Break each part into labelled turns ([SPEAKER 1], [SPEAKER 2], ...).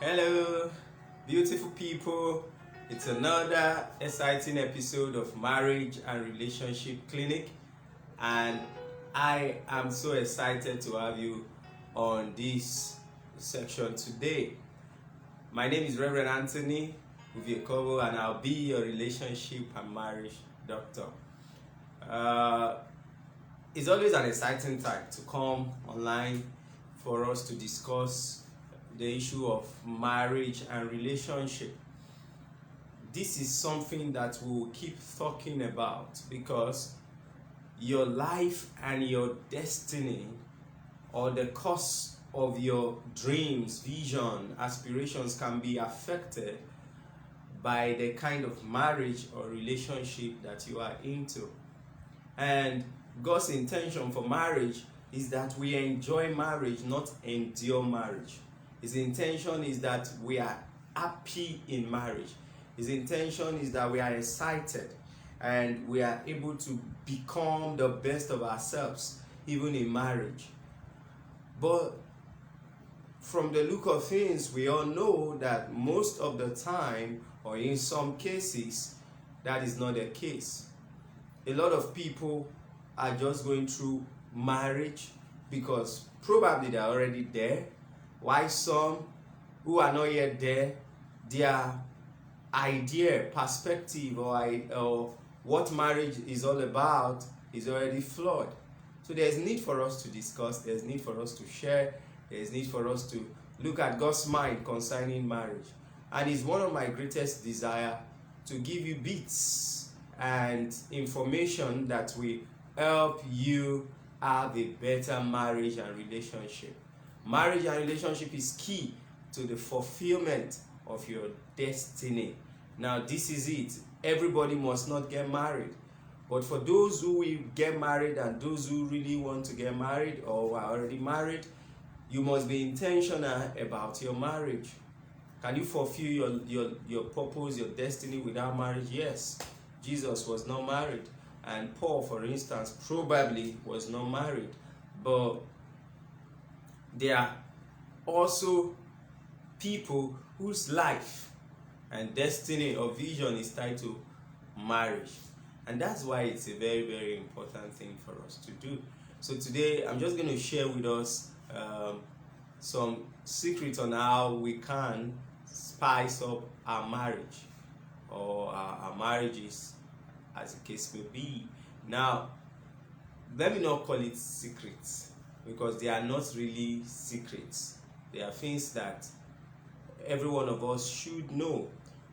[SPEAKER 1] Hello, beautiful people. It's another exciting episode of Marriage and Relationship Clinic, and I am so excited to have you on this section today. My name is Reverend Anthony Uviekovo, and I'll be your relationship and marriage doctor. It's always an exciting time to come online for us to discuss the issue of marriage and relationship. This is something that we'll keep talking about because your life and your destiny, or the course of your dreams, vision, aspirations, can be affected by the kind of marriage or relationship that you are into. And God's intention for marriage is that we enjoy marriage, not endure marriage. His intention is that we are happy in marriage. His intention is that we are excited and we are able to become the best of ourselves, even in marriage. But from the look of things, we all know that most of the time, or in some cases, that is not the case. A lot of people are just going through marriage because probably they're already there, while some who are not yet there, their idea, perspective, or what marriage is all about is already flawed. So there's need for us to discuss, there's need for us to share, there's need for us to look at God's mind concerning marriage. And it's one of my greatest desire to give you bits and information that will help you have a better marriage and relationship. Marriage and relationship is key to the fulfillment of your destiny. Now, this is it. Everybody must not get married. But for those who will get married and those who really want to get married or are already married, you must be intentional about your marriage. Can you fulfill your purpose, your destiny without marriage? Yes. Jesus was not married. And Paul, for instance, probably was not married. But there are also people whose life and destiny or vision is tied to marriage. And that's why it's a very, very important thing for us to do. So today, I'm just going to share with us some secrets on how we can spice up our marriage or our marriages, as the case may be. Now, let me not call it secrets, because they are not really secrets. They are things that every one of us should know.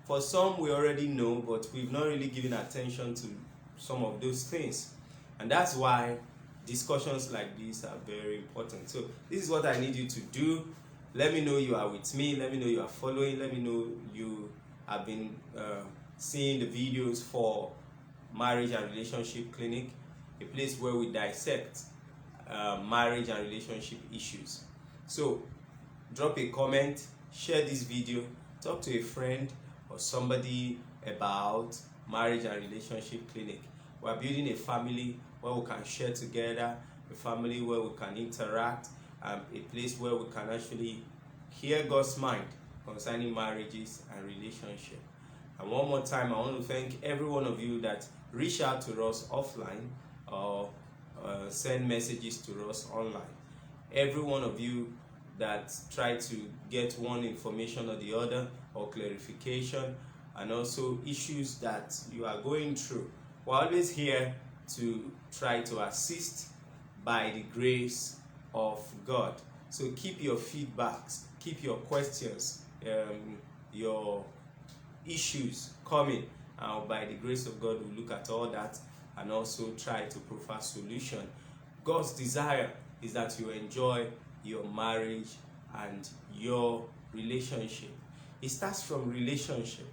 [SPEAKER 1] For some, we already know, but we've not really given attention to some of those things. And that's why discussions like this are very important. So this is what I need you to do. Let me know you are with me. Let me know you are following. Let me know you have been seeing the videos for Marriage and Relationship Clinic, a place where we dissect marriage and relationship issues. So drop a comment, share this video, talk to a friend or somebody about Marriage and Relationship Clinic. We're building a family where we can share together, a family where we can interact, a place where we can actually hear God's mind concerning marriages and relationship. And one more time, I want to thank every one of you that reach out to us offline or send messages to us online. Every one of you that try to get one information or the other, or clarification, and also issues that you are going through. We're always here to try to assist by the grace of God. So keep your feedbacks, keep your questions, your issues coming. By the grace of God, we'll look at all that and also try to provide solution. God's desire is that you enjoy your marriage and your relationship. It starts from relationship,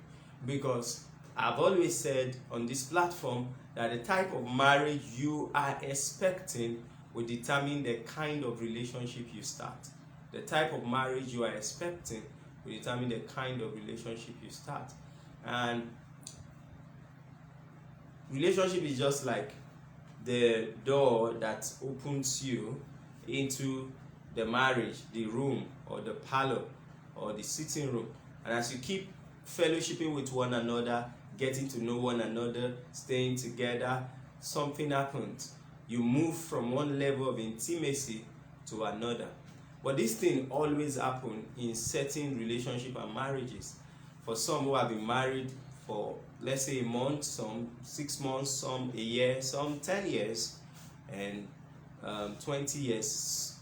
[SPEAKER 1] because I've always said on this platform that the type of marriage you are expecting will determine the kind of relationship you start. The type of marriage you are expecting will determine the kind of relationship you start. And relationship is just like the door that opens you into the marriage, the room or the parlor or the sitting room. And as you keep fellowshipping with one another, getting to know one another, staying together, something happens. You move from one level of intimacy to another. But this thing always happens in certain relationships and marriages. For some who have been married for, let's say, a month, some 6 months, some a year, some 10 years, and 20 years,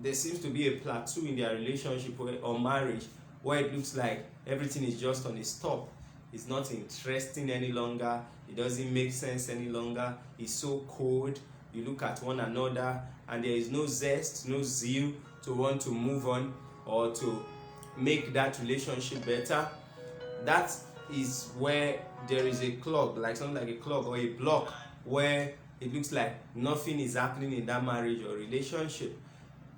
[SPEAKER 1] there seems to be a plateau in their relationship or marriage where it looks like everything is just on a stop. It's not interesting any longer. It doesn't make sense any longer. It's so cold. You look at one another and there is no zest, no zeal to want to move on or to make that relationship better. That is where there is a clog, like something like a clog or a block, where it looks like nothing is happening in that marriage or relationship.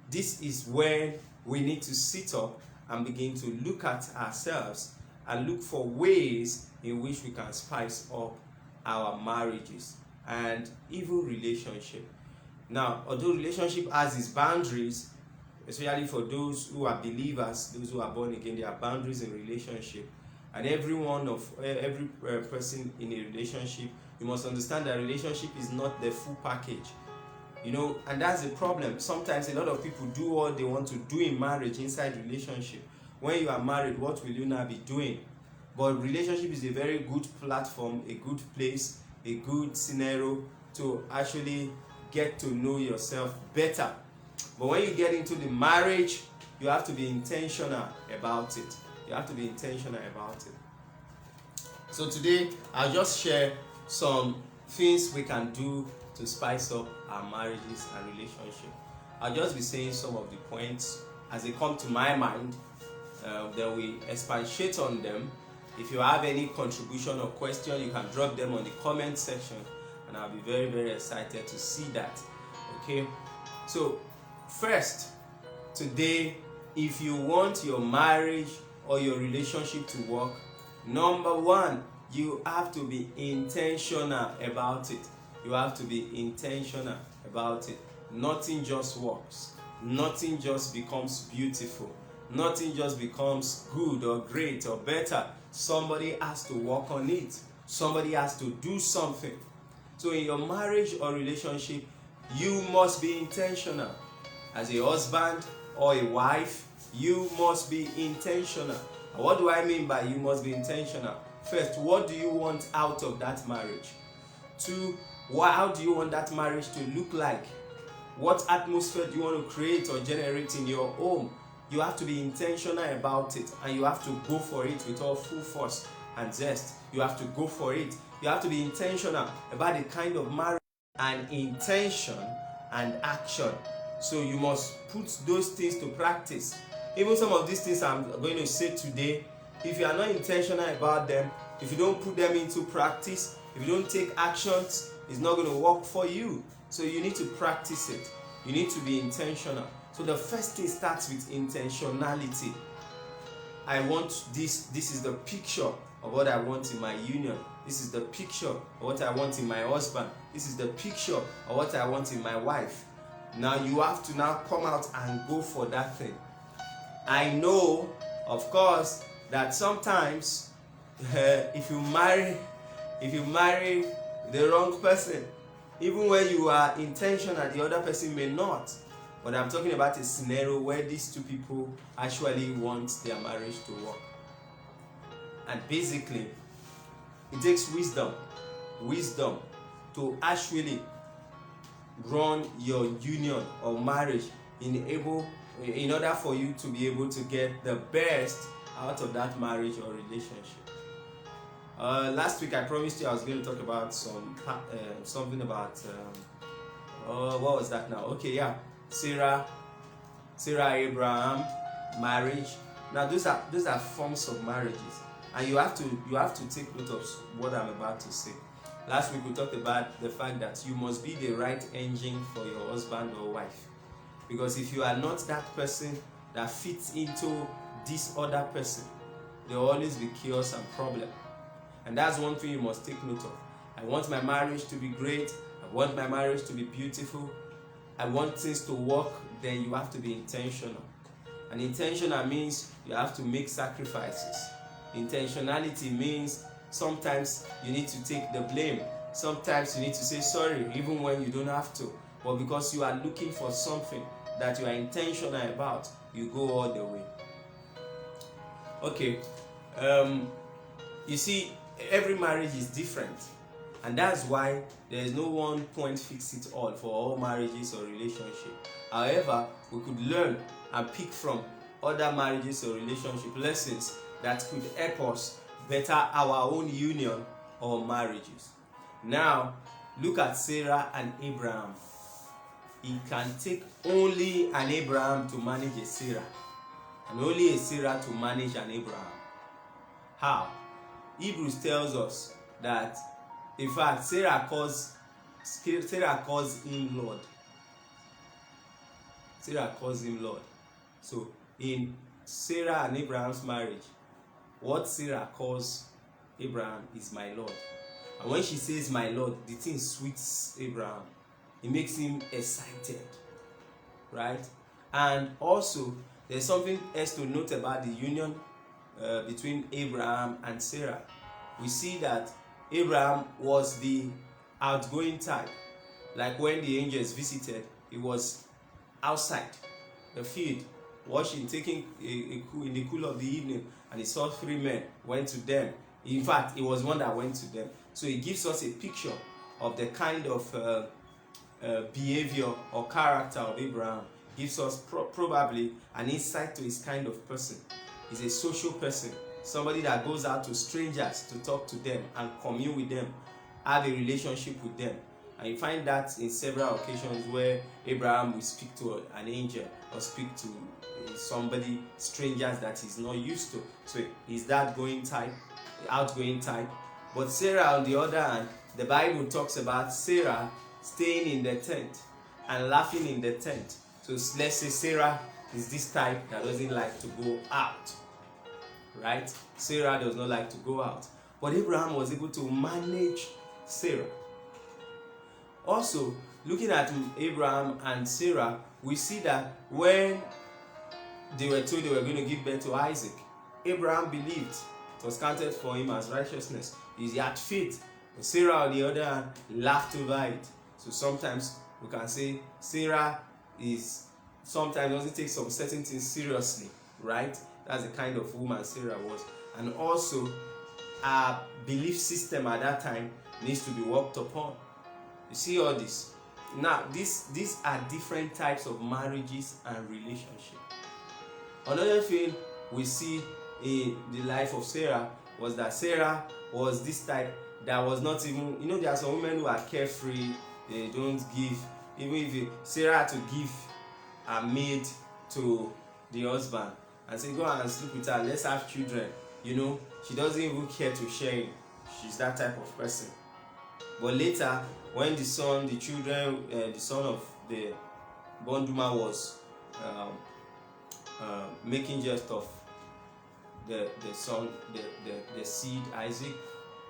[SPEAKER 1] This is where we need to sit up and begin to look at ourselves and look for ways in which we can spice up our marriages and even relationship. Now, although relationship has its boundaries, especially for those who are believers, those who are born again, there are boundaries in relationship. And every person in a relationship, you must understand that relationship is not the full package. And that's the problem. Sometimes a lot of people do what they want to do in marriage, inside relationship. When you are married, what will you now be doing? But relationship is a very good platform, a good place, a good scenario to actually get to know yourself better. But when you get into the marriage, you have to be intentional about it. You have to be intentional about it. So today, I'll just share some things we can do to spice up our marriages and relationship. I'll just be saying some of the points as they come to my mind. Then we expatiate on them. If you have any contribution or question, you can drop them on the comment section, and I'll be very, very excited to see that. Okay? So, first, today, if you want your marriage or your relationship to work, number one, you have to be intentional about it. You have to be intentional about it. Nothing just works. Nothing just becomes beautiful. Nothing just becomes good or great or better. Somebody has to work on it. Somebody has to do something. So in your marriage or relationship, you must be intentional. As a husband or a wife, you must be intentional. And what do I mean by you must be intentional? First, what do you want out of that marriage? Two, how do you want that marriage to look like? What atmosphere do you want to create or generate in your home? You have to be intentional about it, and you have to go for it with all full force and zest. You have to go for it. You have to be intentional about the kind of marriage and intention and action. So you must put those things to practice. Even some of these things I'm going to say today, if you are not intentional about them, if you don't put them into practice, if you don't take actions, it's not going to work for you. So you need to practice it. You need to be intentional. So the first thing starts with intentionality. I want this. This is the picture of what I want in my union. This is the picture of what I want in my husband. This is the picture of what I want in my wife. Now you have to now come out and go for that thing. I know, of course, that sometimes if you marry the wrong person, even when you are intentional, the other person may not. But I'm talking about a scenario where these two people actually want their marriage to work. And basically, it takes wisdom to actually run your union or marriage in order for you to be able to get the best out of that marriage or relationship. Last week I promised you I was going to talk about something about what was that now? Okay, yeah, Sarah, Abraham, marriage. Now those are forms of marriages, and you have to take note of what I'm about to say. Last week we talked about the fact that you must be the right engine for your husband or wife, because if you are not that person that fits into this other person, there will always be chaos and problem. And that's one thing you must take note of. I want my marriage to be great. I want my marriage to be beautiful. I want things to work. Then you have to be intentional. And intentional means you have to make sacrifices. Intentionality means sometimes you need to take the blame. Sometimes you need to say sorry even when you don't have to. But because you are looking for something that you are intentional about, you go all the way. Okay, you see, every marriage is different, and that's why there is no one point fix it all for all marriages or relationships. However, we could learn and pick from other marriages or relationship lessons that could help us better our own union or marriages. Now, look at Sarah and Abraham. It can take only an Abraham to manage a Sarah, and only a Sarah to manage an Abraham. How? Hebrews tells us that, in fact, Sarah calls him Lord. Sarah calls him Lord. So in Sarah and Abraham's marriage, what Sarah calls Abraham is my Lord. And when she says my Lord, the thing sweets Abraham. It makes him excited, right? And also, there's something else to note about the union between Abraham and Sarah. We see that Abraham was the outgoing type. Like when the angels visited, he was outside the field, washing, taking in the cool of the evening, and he saw 3 men, went to them. In fact, it was one that went to them. So it gives us a picture of the kind of behavior or character of Abraham. Gives us probably an insight to his kind of person. He's a social person, somebody that goes out to strangers to talk to them and commune with them, have a relationship with them. And you find that in several occasions where Abraham will speak to an angel or speak to somebody, strangers that he's not used to. So he's that outgoing type. But Sarah, on the other hand, the Bible talks about Sarah staying in the tent and laughing in the tent. So let's say Sarah is this type that doesn't like to go out, right? Sarah does not like to go out. But Abraham was able to manage Sarah. Also, looking at Abraham and Sarah, we see that when they were told they were going to give birth to Isaac, Abraham believed. It was counted for him as righteousness. He had faith. But Sarah, on the other hand, laughed over it. So sometimes we can say Sarah sometimes doesn't take some certain things seriously, right? That's the kind of woman Sarah was. And also, our belief system at that time needs to be worked upon. You see all this? Now, these are different types of marriages and relationships. Another thing we see in the life of Sarah was that Sarah was this type that was not even, there are some women who are carefree, they don't give, even if Sarah had to give a maid to the husband and say, go and sleep with her, let's have children. She doesn't even care to share it. She's that type of person. But later, when the son of the bondwoman was making jest of the son, the seed Isaac,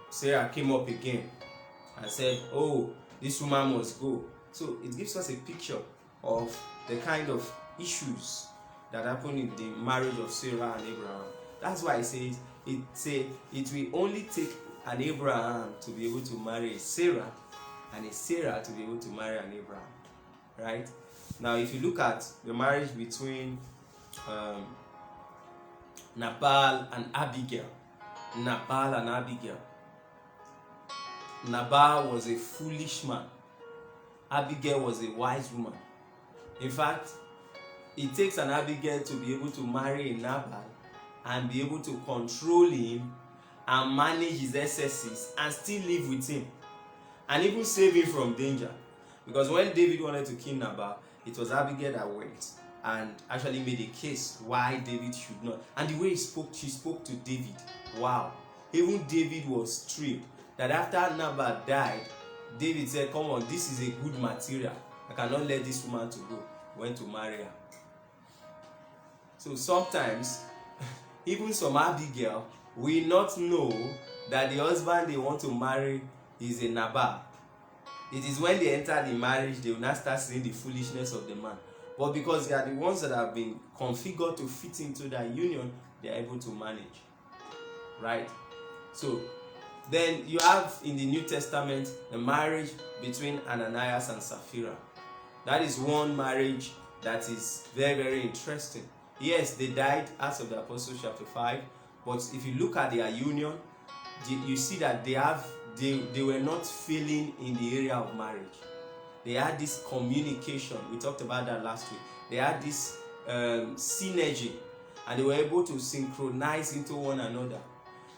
[SPEAKER 1] Sarah came up again and said, oh, this woman must go. So it gives us a picture of the kind of issues that happen in the marriage of Sarah and Abraham. That's why it will only take an Abraham to be able to marry a Sarah, and a Sarah to be able to marry an Abraham, right? Now, if you look at the marriage between Nabal and Abigail, Nabal was a foolish man. Abigail was a wise woman. In fact, it takes an Abigail to be able to marry a Nabal and be able to control him and manage his excesses and still live with him and even save him from danger. Because when David wanted to kill Nabal, it was Abigail that went and actually made a case why David should not. And the way she spoke to David, wow. Even David was thrilled that after Nabal died, David said, come on, this is a good material. I cannot let this woman to go. He went to marry her. So sometimes, even some Abigail will not know that the husband they want to marry is a Nabal. It is when they enter the marriage, they will not start seeing the foolishness of the man. But because they are the ones that have been configured to fit into that union, they are able to manage. Right? So then you have in the New Testament the marriage between Ananias and Sapphira. That is one marriage that is very, very interesting. Yes, they died, Acts of the Apostles chapter 5, but if you look at their union, you see that they were not failing in the area of marriage. They had this communication. We talked about that last week. They had this synergy, and they were able to synchronize into one another.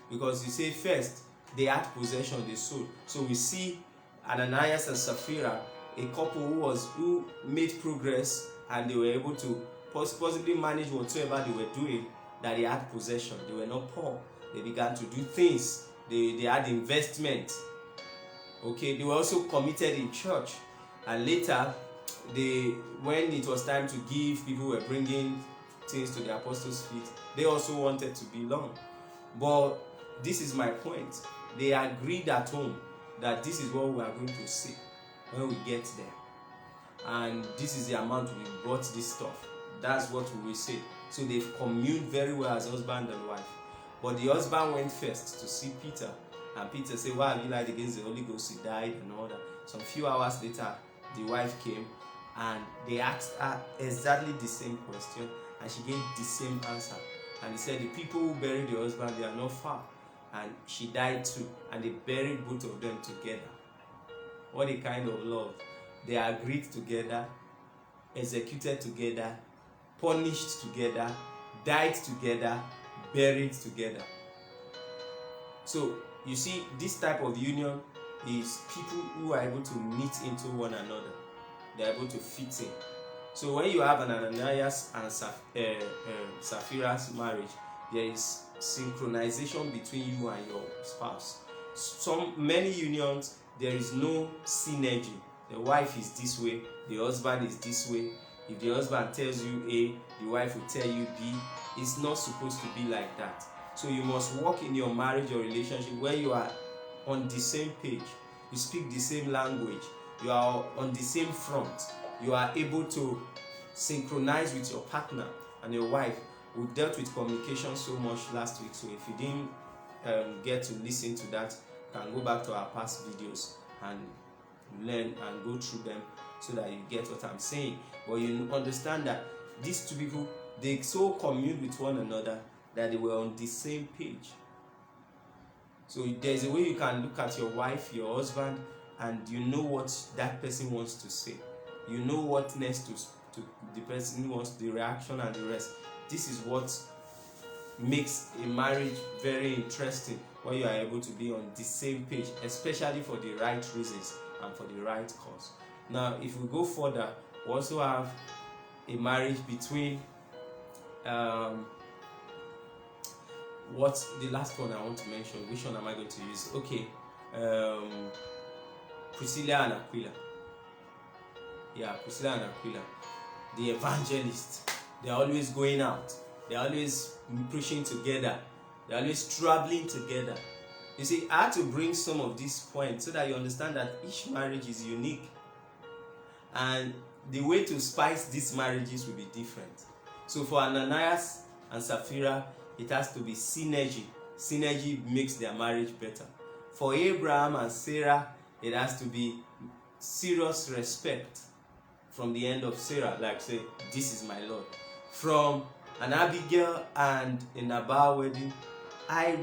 [SPEAKER 1] Because you say first, they had possession, they sold. So we see Ananias and Sapphira, a couple who made progress, and they were able to possibly manage whatsoever they were doing, that they had possession. They were not poor. They began to do things. They had investment. Okay, they were also committed in church. And later, when it was time to give, people were bringing things to the apostles' feet. They also wanted to belong. But this is my point. They agreed at home that this is what we are going to say when we get there. And this is the amount we bought this stuff. That's what we will say. So they've communed very well as husband and wife. But the husband went first to see Peter. And Peter said, "Why have you lied against the Holy Ghost?" He died and all that. Some few hours later, the wife came and they asked her exactly the same question. And she gave the same answer. And he said, "The people who buried the husband, they are not far." And she died too. And they buried both of them together. What a kind of love. They agreed together, executed together, punished together, died together, buried together. So you see, this type of union is people who are able to knit into one another. They are able to fit in. So when you have an Ananias and Sapphira's marriage, there is synchronization between you and your spouse. Many unions, there is no synergy. The wife is this way, the husband is this way. If the husband tells you A, the wife will tell you B. It's not supposed to be like that. So you must work in your marriage or relationship where you are on the same page, you speak the same language, you are on the same front, you are able to synchronize with your partner and your wife. We dealt with communication so much last week, so if you didn't get to listen to that, you can go back to our past videos and learn and go through them so that you get what I'm saying. But you understand that these two people, they so commune with one another that they were on the same page. So there's a way you can look at your wife, your husband, and you know what that person wants to say. You know what next to the person wants, the reaction and the rest. This is what makes a marriage very interesting, when you are able to be on the same page, especially for the right reasons and for the right cause. Now, if we go further, we also have a marriage between what's the last one I want to mention? Which one am I going to use? Okay, Priscilla and Aquila. Yeah, Priscilla and Aquila, the evangelists. They're always going out. They're always preaching together. They're always traveling together. You see, I had to bring some of these points so that you understand that each marriage is unique. And the way to spice these marriages will be different. So for Ananias and Sapphira, it has to be synergy. Synergy makes their marriage better. For Abraham and Sarah, it has to be serious respect from the end of Sarah, like say, "This is my Lord." From an Abigail and a Nabal wedding, high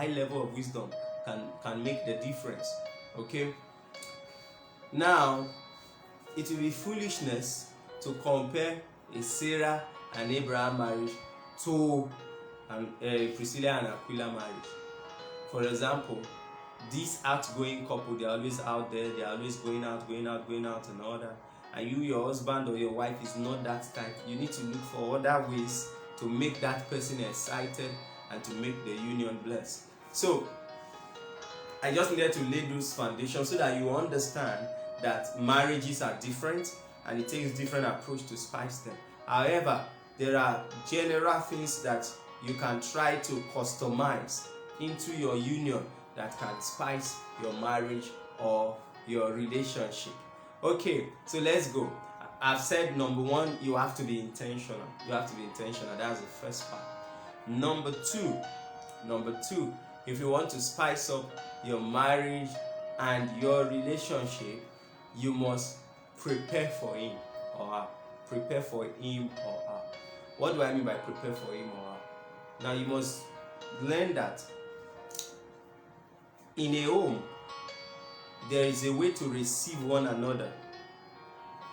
[SPEAKER 1] level of wisdom can make the difference. Okay? Now, it will be foolishness to compare a Sarah and Abraham marriage to a Priscilla and Aquila marriage. For example, this outgoing couple, they're always out there, they're always going out and all that. And you, your husband or your wife, is not that type. You need to look for other ways to make that person excited and to make the union blessed. So, I just needed to lay those foundations so that you understand that marriages are different and it takes different approach to spice them. However, there are general things that you can try to customize into your union that can spice your marriage or your relationship. Okay, so let's go. I've said number one, you have to be intentional. You have to be intentional. That's the first part. Number two, if you want to spice up your marriage and your relationship, you must prepare for him or her. Prepare for him or her. What do I mean by prepare for him or her? Now you must learn that in a home, there is a way to receive one another.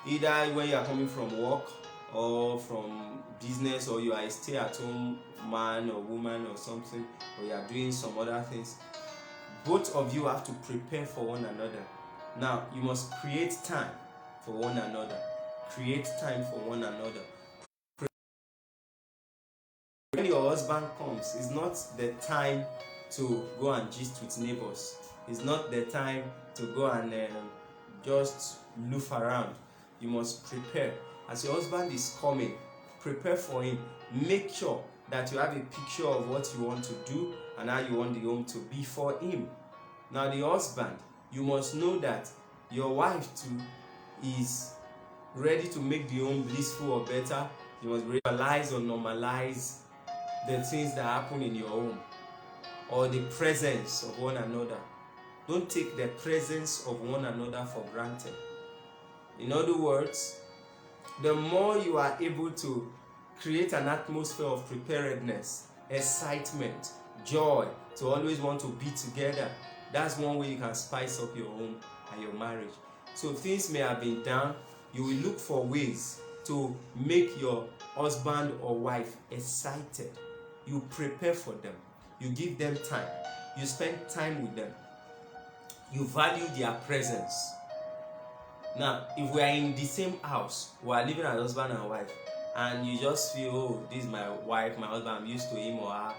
[SPEAKER 1] Either when you are coming from work or from business, or you are a stay-at-home man or woman or something, or you are doing some other things, both of you have to prepare for one another. Now, you must create time for one another. Create time for one another. When your husband comes, it's not the time to go and gist with neighbors. It's not the time to go and just loof around. You must prepare. As your husband is coming, prepare for him. Make sure that you have a picture of what you want to do and how you want the home to be for him. Now, the husband, you must know that your wife too is ready to make the home blissful or better. You must realize or normalize the things that happen in your home or the presence of one another. Don't take the presence of one another for granted. In other words, the more you are able to create an atmosphere of preparedness, excitement, joy, to always want to be together, that's one way you can spice up your home and your marriage. So things may have been down, you will look for ways to make your husband or wife excited. You prepare for them. You give them time. You spend time with them. You value their presence. Now, if we are in the same house, we are living as husband and wife, and you just feel, oh, this is my wife, my husband, I'm used to him or her.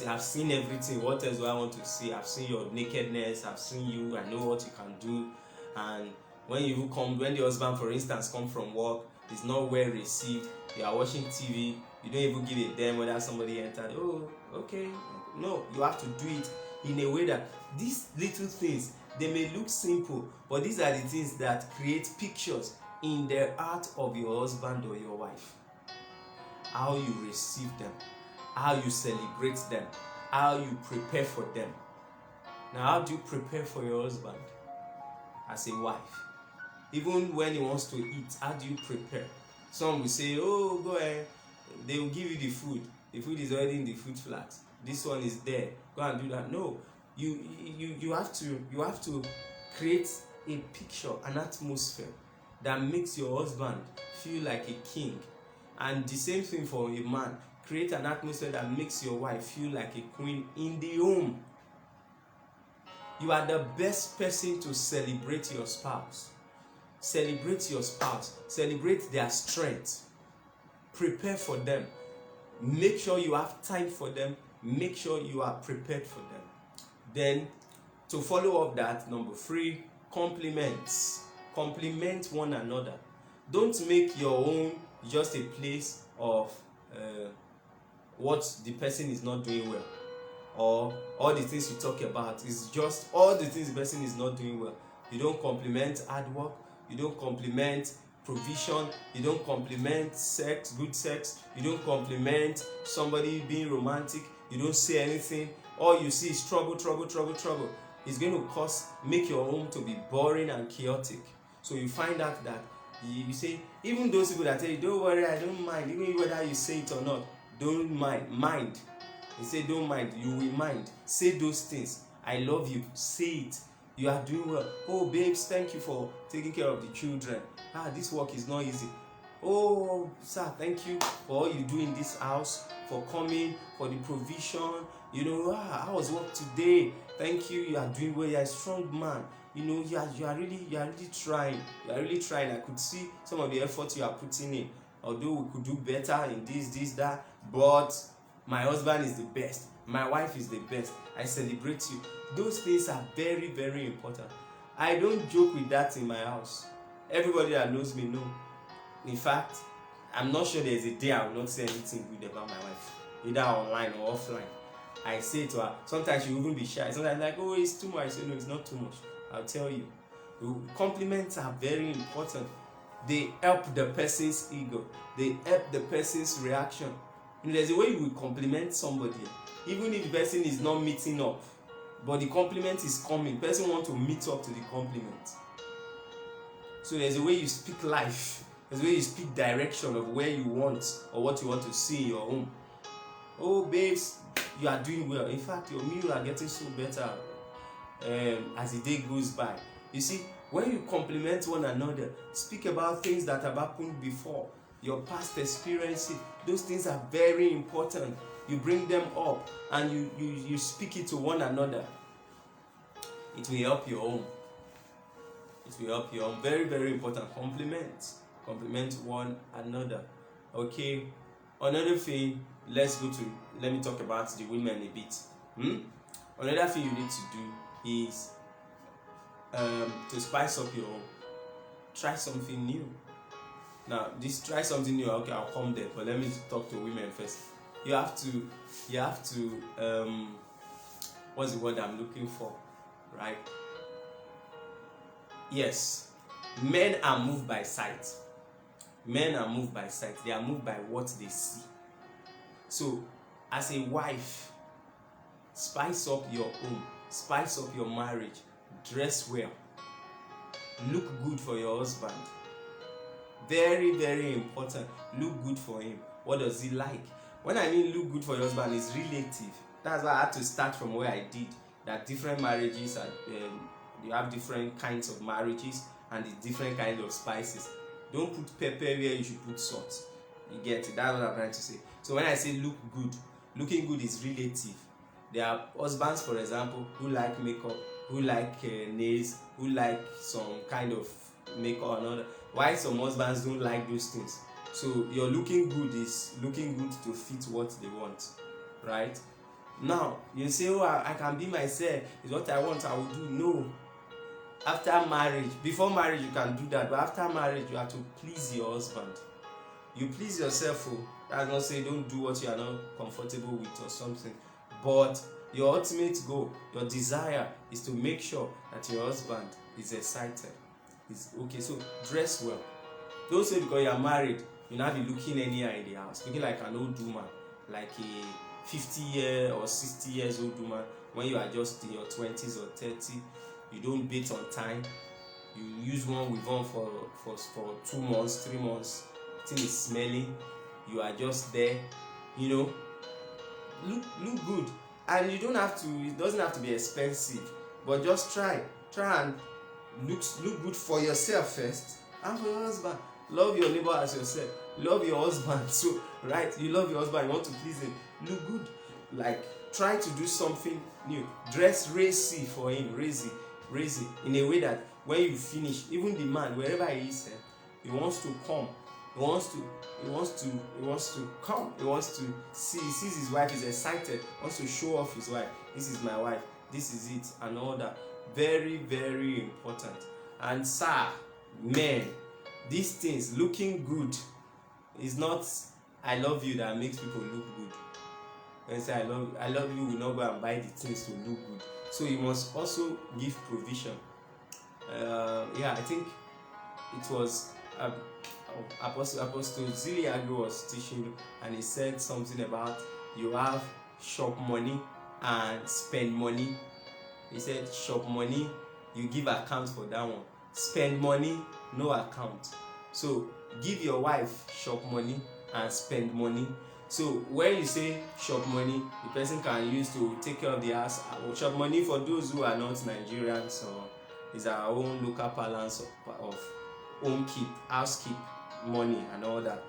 [SPEAKER 1] I've seen everything. What else do I want to see? I've seen your nakedness. I've seen you. I know what you can do. And when the husband, for instance, comes from work, it's not well received. You are watching TV. You don't even give a damn whether somebody entered. Oh, okay. No, you have to do it in a way that these little things, they may look simple, but these are the things that create pictures in the heart of your husband or your wife. How you receive them, how you celebrate them, how you prepare for them. Now, how do you prepare for your husband as a wife? Even when he wants to eat, how do you prepare? Some will say, oh, go ahead. They will give you the food. The food is already in the food flat. This one is there. Go and do that. No. You have to create a picture, an atmosphere that makes your husband feel like a king. And the same thing for a man. Create an atmosphere that makes your wife feel like a queen in the home. You are the best person to celebrate your spouse. Celebrate your spouse. Celebrate their strength. Prepare for them. Make sure you have time for them. Make sure you are prepared for them. Then, to follow up that, number 3, compliments. Compliment one another. Don't make your own just a place of what the person is not doing well, or all the things you talk about is just all the things the person is not doing well. You don't compliment hard work. You don't compliment provision. You don't compliment sex, good sex. You don't compliment somebody being romantic. You don't say anything. All you see is trouble. It's going to make your home to be boring and chaotic. So you find out that you say, even those people that tell you, don't worry, I don't mind, even whether you say it or not, don't mind. They say don't mind, you will mind. Say those things. I love you. Say it. You are doing well. Oh, babes, thank you for taking care of the children. This work is not easy. Oh, sir, thank you for all you do in this house, for coming, for the provision. How was work today? Thank you. You are doing well. You are a strong man. You are really trying. You are really trying. I could see some of the effort you are putting in. Although we could do better in this, that, but my husband is the best. My wife is the best. I celebrate you. Those things are very, very important. I don't joke with that in my house. Everybody that knows me know. In fact, I'm not sure there's a day I will not say anything good about my wife, either online or offline. I say to her, sometimes she will even be shy. Sometimes like, oh, it's too much. I say, no, it's not too much. I'll tell you. Compliments are very important. They help the person's ego. They help the person's reaction. There's a way you will compliment somebody, even if the person is not meeting up, but the compliment is coming. The person wants to meet up to the compliment. So there's a way you speak life. There's a way you speak direction of where you want or what you want to see in your home. Oh, babes, you are doing well. In fact, your meal are getting so better as the day goes by. You see, when you compliment one another, speak about things that have happened before, your past experiences, those things are very important. You bring them up and you speak it to one another. It will help your home. It will help your home. Very, very important. Compliment one another. Okay. Another thing, let me talk about the women a bit. Another thing you need to do is to spice up your home. Try something new. Now, try something new. Okay, I'll come there, but let me talk to women first. You have to what's the word I'm looking for, right? Yes, men are moved by sight. Men are moved by sight. They are moved by what they see. So, as a wife, spice up your home, spice up your marriage, dress well, look good for your husband. Very, very important. Look good for him. What does he like? When I mean look good for your husband, it's relative. That's why I had to start from where I did. That different marriages are, you have different kinds of marriages and the different kinds of spices. Don't put pepper where you should put salt. You get it? That's what I'm trying to say. So when I say look good, looking good is relative. There are husbands, for example, who like makeup, who like nails, who like some kind of makeup or another. Why some husbands don't like those things? So your looking good is looking good to fit what they want, right? Now you say, oh, I can be myself, is what I want, I will do. No. After marriage, before marriage you can do that, but after marriage you have to please your husband. You please yourself. Oh, that's not saying don't do what you are not comfortable with or something, but your ultimate goal, your desire is to make sure that your husband is excited. It's okay. So dress well. Don't say because you are married you now be looking anyhow in the house, looking like an old woman, like a 50-year or 60 years old woman, when you are just in your 20s or 30. You don't bathe on time. You use one with one for 2 months, 3 months. The thing is smelling. You are just there, look good. And you don't have to. It doesn't have to be expensive, but just try and look good for yourself first and for your husband. Love your neighbor as yourself. Love your husband. So right, you love your husband, you want to please him. Look good. Like try to do something new. Dress racy for him, racy in a way that when you finish, even the man, wherever he is, he wants to come. He wants to come. He wants to see. He sees his wife, is excited. Wants to show off his wife. This is my wife. This is it, and all that. Very, very important. And men, these things, looking good, is not I love you that makes people look good. When I say I love you, will not go and buy the things to look good. So you must also give provision. I think it was Apostle Ziliago was teaching, and he said something about you have shop money and spend money. He said shop money, you give account for that one. Spend money, no account. So give your wife shop money and spend money. So when you say shop money, the person can use to take care of the house. Shop money, for those who are not Nigerians, is our own local balance of home keep, house keep money and all that.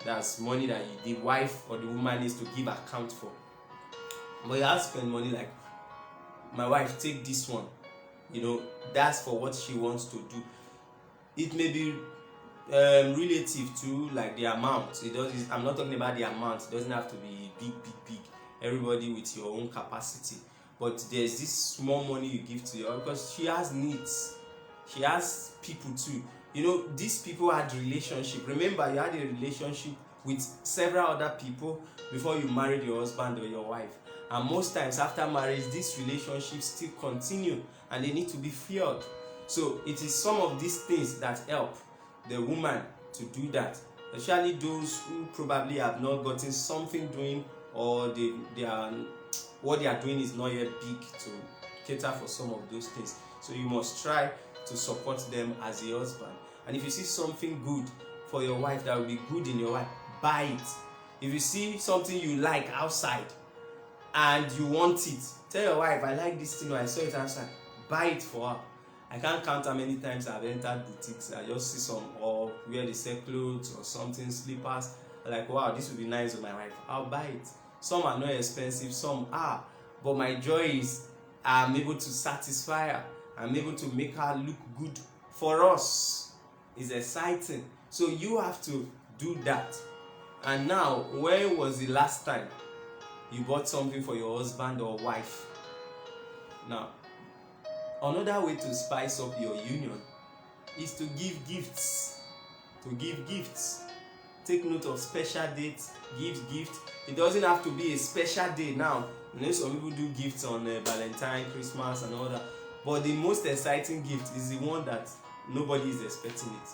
[SPEAKER 1] That's money that the wife or the woman needs to give account for. But you have to spend money, like my wife, take this one. That's for what she wants to do. It may be relative to like the amount. I'm not talking about the amount. It doesn't have to be big. Everybody with your own capacity. But there's this small money you give to her because she has needs. She has people too. These people had relationship. Remember, you had a relationship with several other people before you married your husband or your wife. And most times after marriage, these relationships still continue and they need to be fueled. So it is some of these things that help. the woman to do that, especially those who probably have not gotten something doing, or they are, what they are doing is not yet big to cater for some of those things. So you must try to support them as a husband. And if you see something good for your wife that will be good in your wife, buy it. If you see something you like outside and you want it, tell your wife, I like this thing, or I saw it outside, buy it for her. I can't count how many times I've entered boutiques, I just see some, or where they sell clothes or something, slippers, I'm like, wow, this would be nice on my wife, I'll buy it. Some are not expensive, some are, but my joy is I'm able to satisfy her, I'm able to make her look good for us. It's exciting. So you have to do that. And now, when was the last time you bought something for your husband or wife? Now, another way to spice up your union is to give gifts. To give gifts. Take note of special dates, give gift. It doesn't have to be a special day now. You know, some people do gifts on Valentine, Christmas and all that. But the most exciting gift is the one that nobody is expecting it.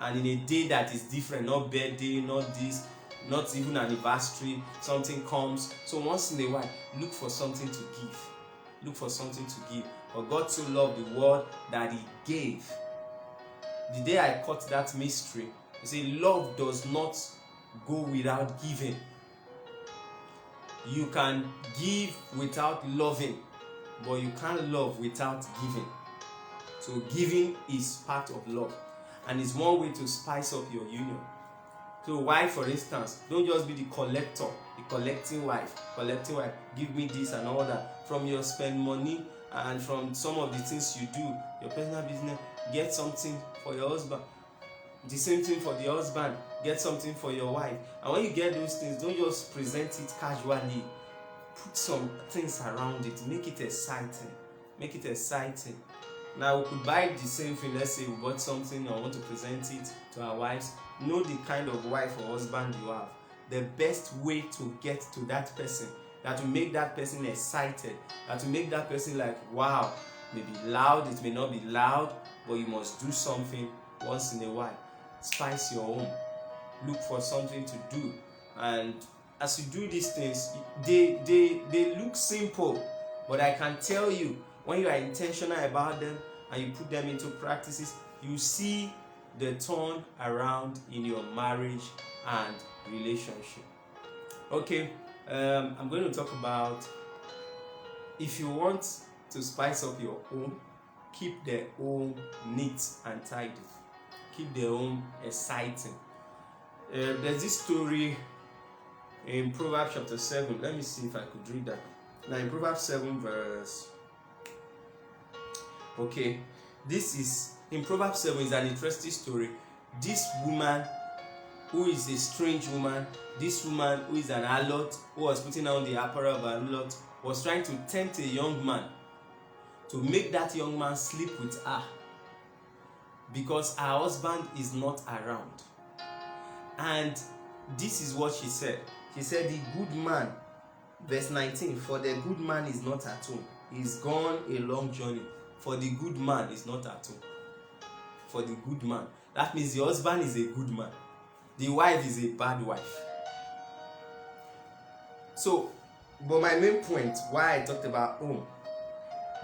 [SPEAKER 1] And in a day that is different, not birthday, not this, not even anniversary, something comes. So once in a while, look for something to give. Look for something to give. For God so loved the world that He gave. The day I caught that mystery, you see, love does not go without giving. You can give without loving, but you can't love without giving. So giving is part of love, and it's one way to spice up your union. So why, for instance, don't just be the collector, the collecting wife, give me this and all that. From your spend money and from some of the things you do, your personal business, get something for your husband. The same thing for the husband, get something for your wife. And when you get those things, don't just present it casually. Put some things around it, make it exciting. Make it exciting. Now we could buy the same thing. Let's say we bought something and want to present it to our wives. Know the kind of wife or husband you have. The best way to get to that person, that will make that person excited, that will make that person like, wow, maybe loud, it may not be loud, but you must do something once in a while. Spice your home. Look for something to do. And as you do these things, they look simple, but I can tell you, when you are intentional about them and you put them into practices, you see the turn around in your marriage and relationship. Okay, I'm going to talk about, if you want to spice up your home, keep the home neat and tidy. Keep the home exciting. There's this story in Proverbs chapter 7. Let me see if I could read that. Now in Proverbs 7 verse... Okay, this is, in Proverbs 7 is an interesting story. This woman, who is a strange woman, this woman who is an harlot, who was putting on the apparel of an harlot, was trying to tempt a young man to make that young man sleep with her, because her husband is not around. And this is what she said. She said, the good man, verse 19, for the good man is not at home. He's gone a long journey. For the good man is not at home. For the good man. That means the husband is a good man. The wife is a bad wife. So, but my main point, why I talked about home,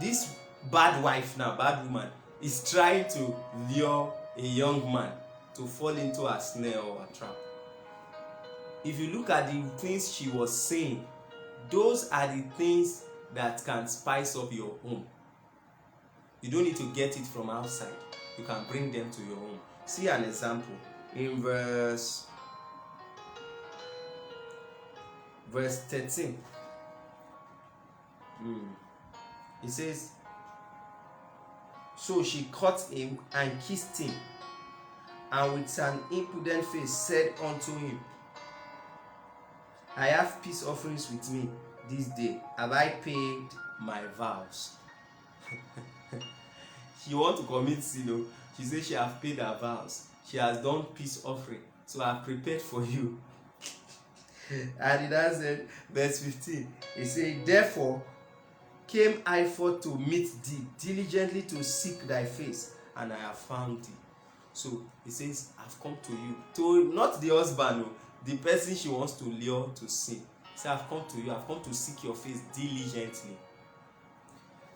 [SPEAKER 1] this bad wife now, bad woman, is trying to lure a young man to fall into a snare or a trap. If you look at the things she was saying, those are the things that can spice up your home. You don't need to get it from outside. You can bring them to your home. See an example in verse 13. It says, so she caught him and kissed him, and with an impudent face said unto him, I have peace offerings with me this day. Have I paid my vows? She want to commit sin. She says she have paid her vows. She has done peace offering. So I have prepared for you. And it has said, verse 15. It says, therefore came I forth to meet thee, diligently to seek thy face, and I have found thee. So he says, I've come to you, to not the husband, no, the person she wants to lure to sin. Say, I've come to you, I've come to seek your face diligently.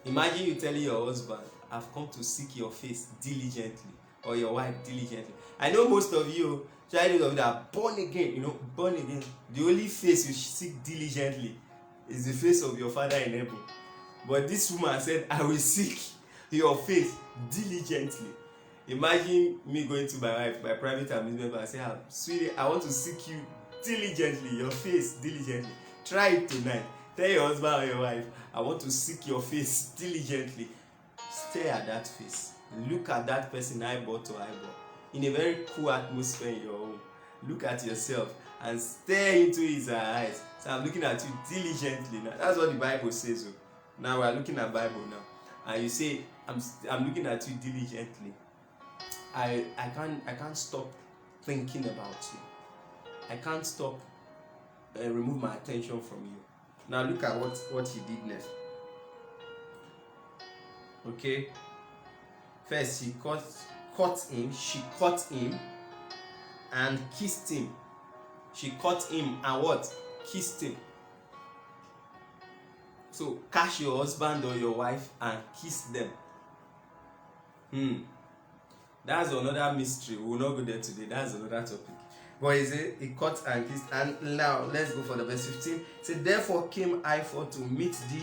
[SPEAKER 1] Imagine you telling your husband, I've come to seek your face diligently, or your wife diligently. I know most of you, especially those of you that are born again, born again, the only face you seek diligently is the face of your Father in heaven. But this woman said, I will seek your face diligently. Imagine me going to my wife, my private amusement park, and say, sweetie, I want to seek you diligently, your face diligently. Try it tonight. Tell your husband or your wife, I want to seek your face diligently. Stare at that face. Look at that person eyeball to eyeball, in a very cool atmosphere in your home. Look at yourself and stare into his eyes. So I'm looking at you diligently now. That's what the Bible says. Now we're looking at Bible now, and you say, I'm looking at you diligently. I can't stop thinking about you. I can't stop remove my attention from you. Now look at what he did next. Okay. First, she caught him and kissed him. She caught him and what? Kissed him. So catch your husband or your wife and kiss them. That's another mystery. We will not go there today. That's another topic. But he caught and kissed. And now let's go for the verse 15. It said, therefore came I forth to meet thee,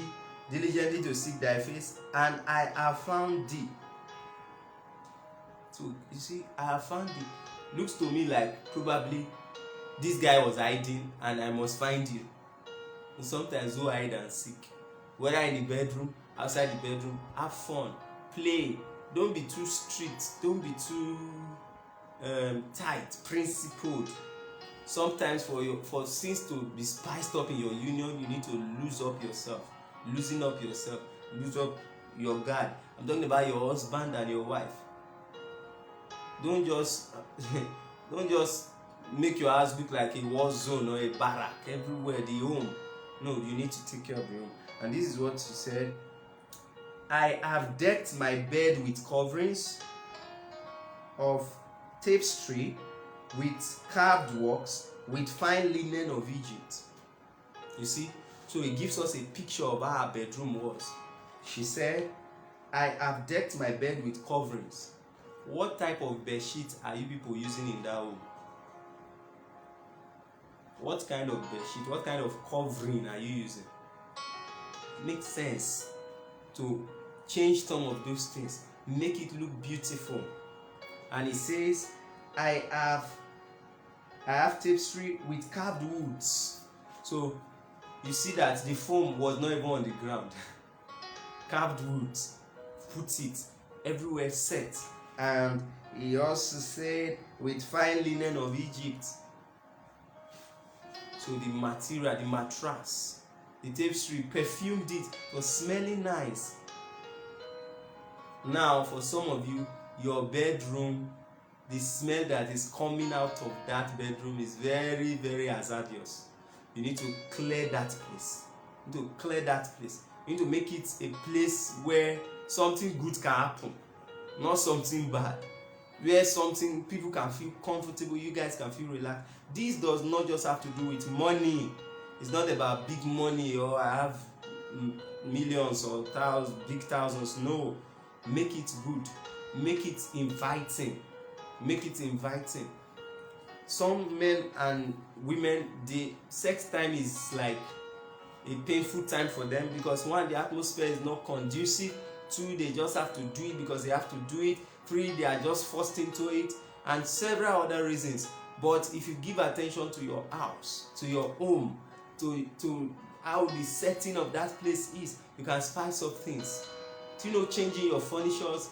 [SPEAKER 1] diligently to seek thy face, and I have found thee. So you see, I have found thee. Looks to me like probably this guy was hiding and I must find you. And sometimes go hide and seek. Whether in the bedroom, outside the bedroom, have fun, play. Don't be too strict. Don't be too tight, principled. Sometimes for things to be spiced up in your union, you need to loosen up yourself, loosen up your guard. I'm talking about your husband and your wife. Don't just make your house look like a war zone or a barrack everywhere, the home. No, you need to take care of your home. And this is what she said. I have decked my bed with coverings of tapestry, with carved works, with fine linen of Egypt. You see? So it gives us a picture of how her bedroom was. She said, I have decked my bed with coverings. What type of bed sheet are you people using in that home? What kind of bed sheet, what kind of covering are you using? It makes sense to change some of those things, make it look beautiful. And he says, I have tapestry with carved woods. So you see that the foam was not even on the ground. Carved woods, put it everywhere set. And he also said with fine linen of Egypt. So the material, the mattress, the tapestry, perfumed it, was smelling nice. Now for some of you, your bedroom, the smell that is coming out of that bedroom is very, very hazardous. You need to clear that place. You need to clear that place. You need to make it a place where something good can happen, not something bad. Where something people can feel comfortable, you guys can feel relaxed. This does not just have to do with money. It's not about big money or I have millions or big thousands. No. Make it good. Make it inviting. Make it inviting. Some men and women, the sex time is like a painful time for them because one, the atmosphere is not conducive. Two, they just have to do it because they have to do it. Three, they are just forced into it, and several other reasons. But if you give attention to your house, to your home, to how the setting of that place is, you can spice up things. Changing your furnitures,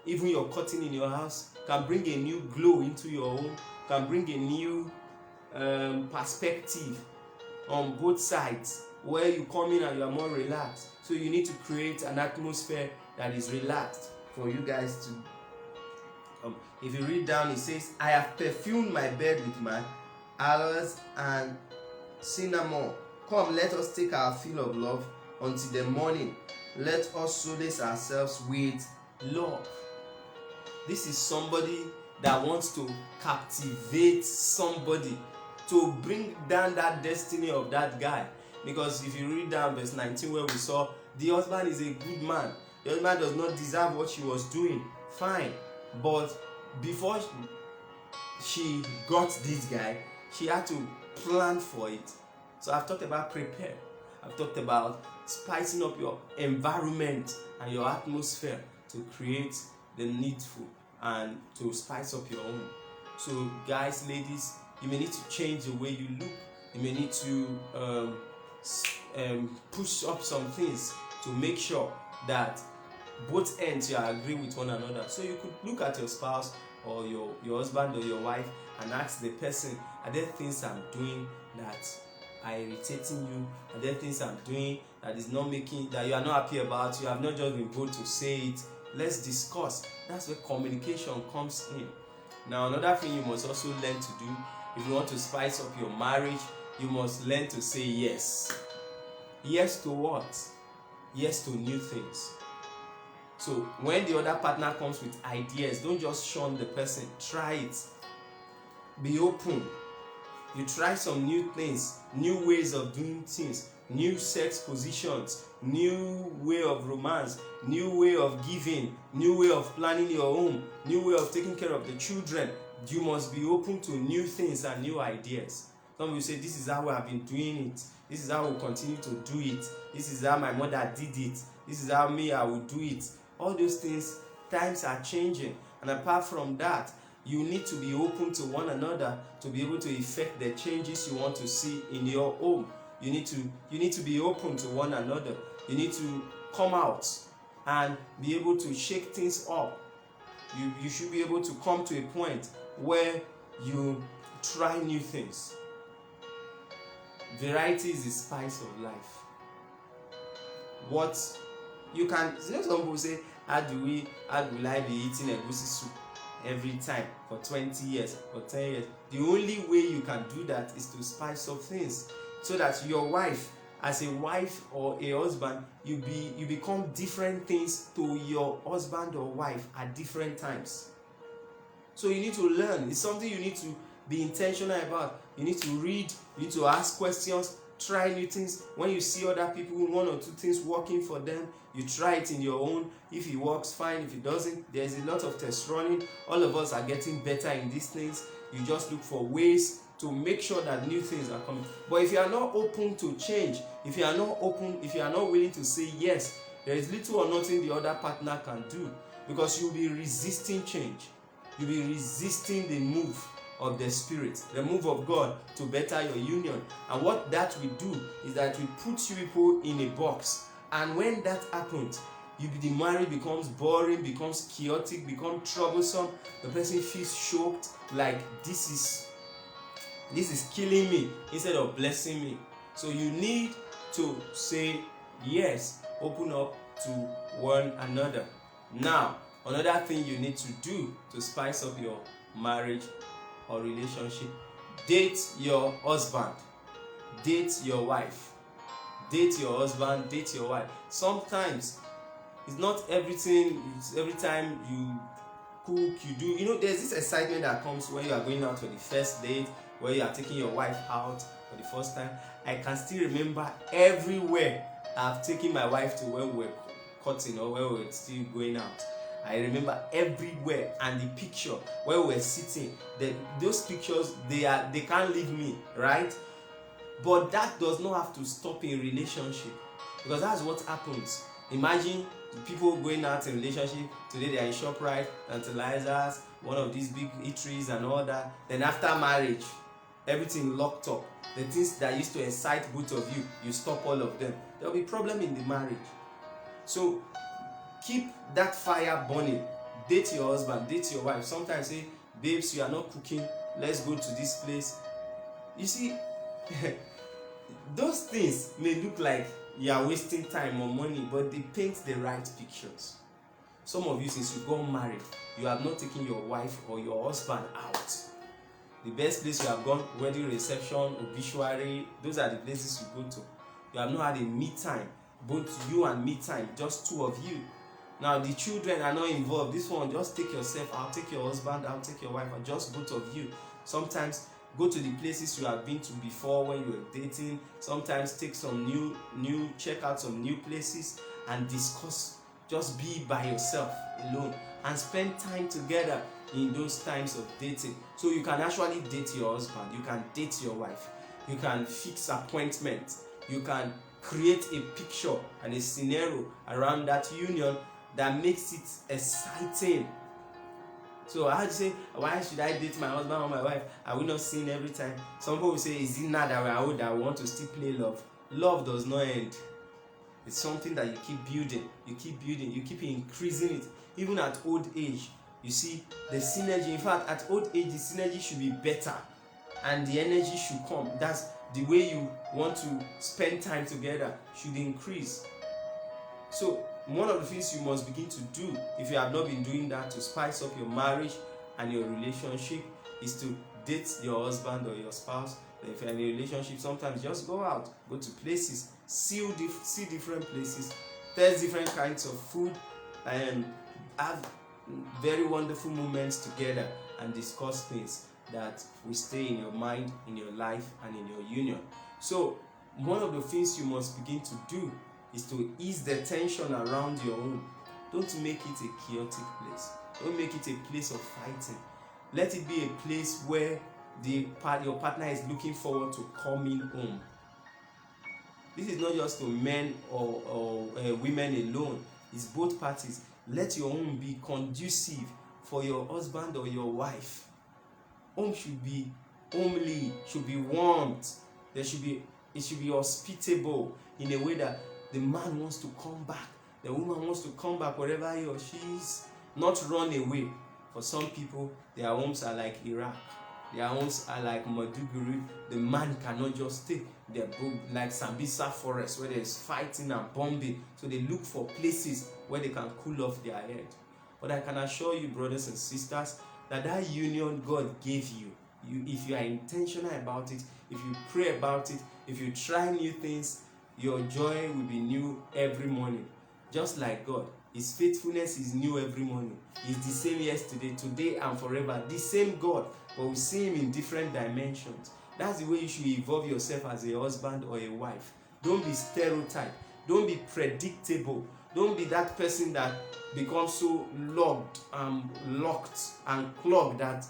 [SPEAKER 1] even your curtain in your house can bring a new glow into your home, can bring a new perspective on both sides, where you come in and you are more relaxed. So you need to create an atmosphere that is relaxed for you guys to. If you read down, it says, I have perfumed my bed with my aloes and cinnamon. Come, let us take our fill of love until the morning. Let us solace ourselves with love. This is somebody that wants to captivate somebody, to bring down that destiny of that guy. Because if you read down verse 19 where we saw the husband is a good man, the husband does not deserve what she was doing, fine, but before she got this guy, she had to plan for it. So I've talked about prepare, I've talked about spicing up your environment and your atmosphere to create the needful and to spice up your own. So guys, ladies, you may need to change the way you look. You may need to push up some things to make sure that both ends you are agreeing with one another. So you could look at your spouse or your husband or your wife and ask the person, are there things I'm doing that are irritating you? Are there things I'm doing that is not making, that you are not happy about? You have not just been bold to say it. Let's discuss. That's where communication comes in. Now, another thing you must also learn to do, if you want to spice up your marriage, you must learn to say yes. Yes to what? Yes to new things. So when the other partner comes with ideas, don't just shun the person. Try it. Be open. You try some new things, new ways of doing things, new sex positions, new way of romance, new way of giving, new way of planning your home, new way of taking care of the children. You must be open to new things and new ideas. Some will say, this is how I've been doing it. This is how we'll continue to do it. This is how my mother did it. This is how me, I will do it. All those things, times are changing. And apart from that, you need to be open to one another to be able to effect the changes you want to see in your home. You need to be open to one another. You need to come out and be able to shake things up. You should be able to come to a point where you try new things. Variety is the spice of life. What you can, some people say, how will I be eating egusi soup every time for 20 years, for 10 years? The only way you can do that is to spice up things, so that your wife, as a wife or a husband, you become different things to your husband or wife at different times. So you need to learn. It's something you need to be intentional about. You need to read, you need to ask questions, try new things. When you see other people, one or two things working for them, you try it in your own. If it works, fine. If it doesn't, there's a lot of test running. All of us are getting better in these things. You just look for ways to make sure that new things are coming. But if you are not open to change, if you are not willing to say yes, there is little or nothing the other partner can do, because you'll be resisting change. You'll be resisting the move of the Spirit, the move of God to better your union. And what that will do is that we put you people in a box. And when that happens, the marriage becomes boring, becomes chaotic, becomes troublesome. The person feels choked, like this is killing me instead of blessing me. So you need to say yes, open up to one another. Now, another thing you need to do to spice up your marriage or relationship: date your husband, date your wife. Date your husband, date your wife. Sometimes it's not everything, it's every time you cook, you do, there's this excitement that comes when you are going out for the first date, where you are taking your wife out for the first time. I can still remember everywhere I've taken my wife to when we were cutting or when we were still going out. I remember everywhere, and the picture where we were sitting, those pictures, they can't leave me, right? But that does not have to stop in relationship, because that's what happens. Imagine people going out in relationship today, they are in ShopRite, Tantalizers, one of these big eateries and all that. Then after marriage, everything locked up. The things that used to excite both of you, you stop all of them. There will be problem in the marriage. So keep that fire burning. Date your husband, date your wife. Sometimes say, babes, you are not cooking, let's go to this place. You see, those things may look like you are wasting time or money, but they paint the right pictures. Some of you, since you got married, you have not taken your wife or your husband out. The best place you have gone, wedding reception, obituary, those are the places you go to. You have not had a me time, both you and me time, just two of you. Now the children are not involved. This one, just take yourself out, take your husband out, take your wife out, just both of you. Sometimes go to the places you have been to before when you were dating. Sometimes take some new check out some new places and discuss. Just be by yourself alone and spend time together in those times of dating. So you can actually date your husband, you can date your wife, you can fix appointments, you can create a picture and a scenario around that union that makes it exciting. So I had to say, why should I date my husband or my wife? Are we not seeing every time? Some people will say, is it now that we are old that we want to still play love? Love does not end. It's something that you keep building, you keep increasing it. Even at old age, you see the synergy. In fact, at old age, the synergy should be better and the energy should come. That's the way you want to spend time together should increase. So one of the things you must begin to do, if you have not been doing that, to spice up your marriage and your relationship, is to date your husband or your spouse. If you're in a relationship, sometimes just go out, go to places, see different places, taste different kinds of food, and have very wonderful moments together and discuss things that will stay in your mind, in your life, and in your union. So one of the things you must begin to do is to ease the tension around your home. Don't make it a chaotic place. Don't make it a place of fighting. Let it be a place where your partner is looking forward to coming home. This is not just to men or women alone. It's both parties. Let your home be conducive for your husband or your wife. Home should be homely, should be warmth. It should be hospitable in a way that the man wants to come back, the woman wants to come back wherever he or she is, not run away. For some people, their homes are like Iraq. Their homes are like Maiduguri. The man cannot just stay. They're like Sambisa forest where there's fighting and bombing. So they look for places where they can cool off their head. But I can assure you, brothers and sisters, that union God gave you, if you are intentional about it, if you pray about it, if you try new things, your joy will be new every morning. Just like God, His faithfulness is new every morning. He's the same yesterday, today, and forever. The same God, but we see Him in different dimensions. That's the way you should evolve yourself as a husband or a wife. Don't be stereotyped. Don't be predictable. Don't be that person that becomes so locked and clogged that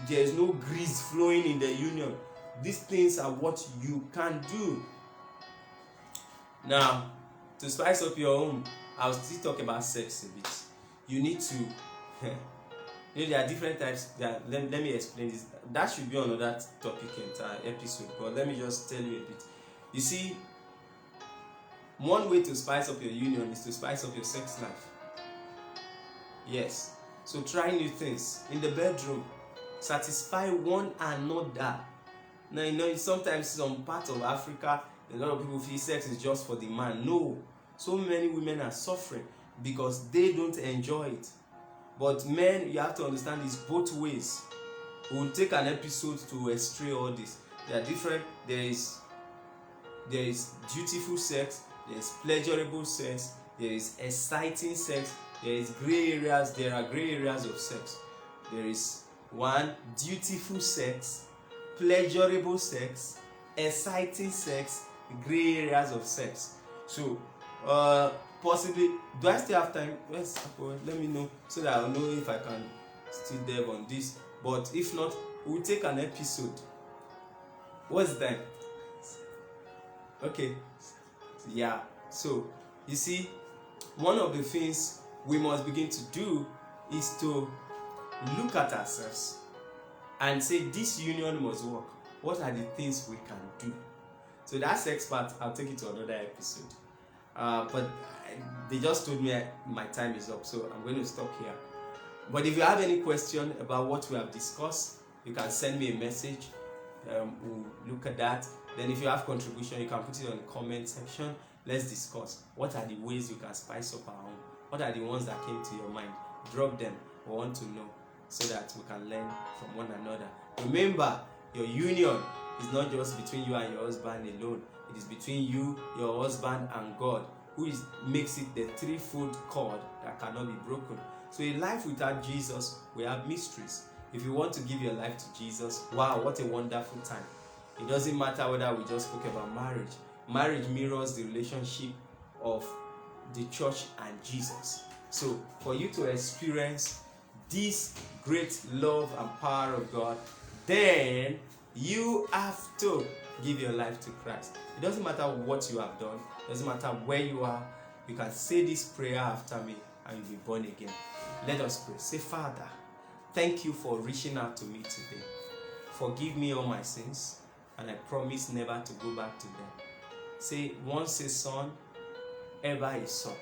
[SPEAKER 1] there is no grease flowing in the union. These things are what you can do. Now, to spice up your home, I'll still talk about sex a bit. You need to, there are different types. Let me explain this. That should be another topic episode, but let me just tell you a bit. You see, one way to spice up your union is to spice up your sex life. Yes. So try new things in the bedroom. Satisfy one another. Now, sometimes some parts of Africa, a lot of people feel sex is just for the man. No. So many women are suffering because they don't enjoy it. But men, you have to understand, it's both ways. We'll take an episode to explain all this. They are different. There is dutiful sex, there is pleasurable sex, there is exciting sex, there are gray areas of sex. There is one, dutiful sex, pleasurable sex, exciting sex, gray areas of sex. So possibly, do I still have time? Yes, let me know so that I'll know if I can still delve on this. But if not, we'll take an episode. What's the time? Okay. Yeah. So you see, one of the things we must begin to do is to look at ourselves and say this union must work. What are the things we can do? So that sex part, I'll take it to another episode. But they just told me my time is up, so I'm going to stop here. But if you have any question about what we have discussed, you can send me a message. We'll look at that. Then if you have contribution, you can put it on the comment section. Let's discuss. What are the ways you can spice up our home? What are the ones that came to your mind? Drop them. We want to know so that we can learn from one another. Remember, your union is not just between you and your husband alone. It is between you, your husband, and God. makes it the threefold cord that cannot be broken. So a life without Jesus, we have mysteries. If you want to give your life to Jesus, wow, what a wonderful time. It doesn't matter whether we just spoke about marriage. Marriage mirrors the relationship of the church and Jesus. So for you to experience this great love and power of God, then you have to give your life to Christ. It doesn't matter what you have done. It doesn't matter where you are. You can say this prayer after me and you'll be born again. Let us pray. Say, Father, thank you for reaching out to me today. Forgive me all my sins, and I promise never to go back to them. Say, once a son, ever a son.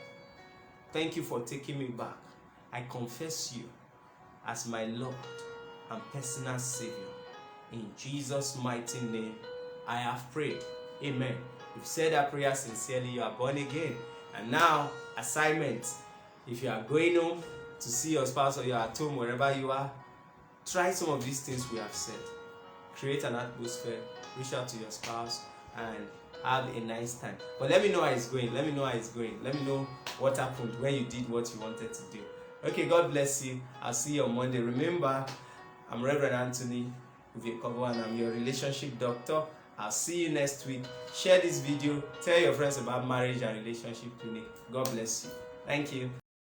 [SPEAKER 1] Thank you for taking me back. I confess you as my Lord and personal Savior. In Jesus' mighty name, I have prayed. Amen. You've said that prayer sincerely, you are born again. And now, assignment. If you are going home to see your spouse, or you are at home, wherever you are, try some of these things we have said. Create an atmosphere, reach out to your spouse, and have a nice time. But let me know how it's going. Let me know how it's going. Let me know what happened when you did what you wanted to do. Okay, God bless you. I'll see you on Monday. Remember, I'm Reverend Anthony Uviekobo, and I'm your relationship doctor. I'll see you next week. Share this video. Tell your friends about Marriage and Relationship Clinic. God bless you. Thank you.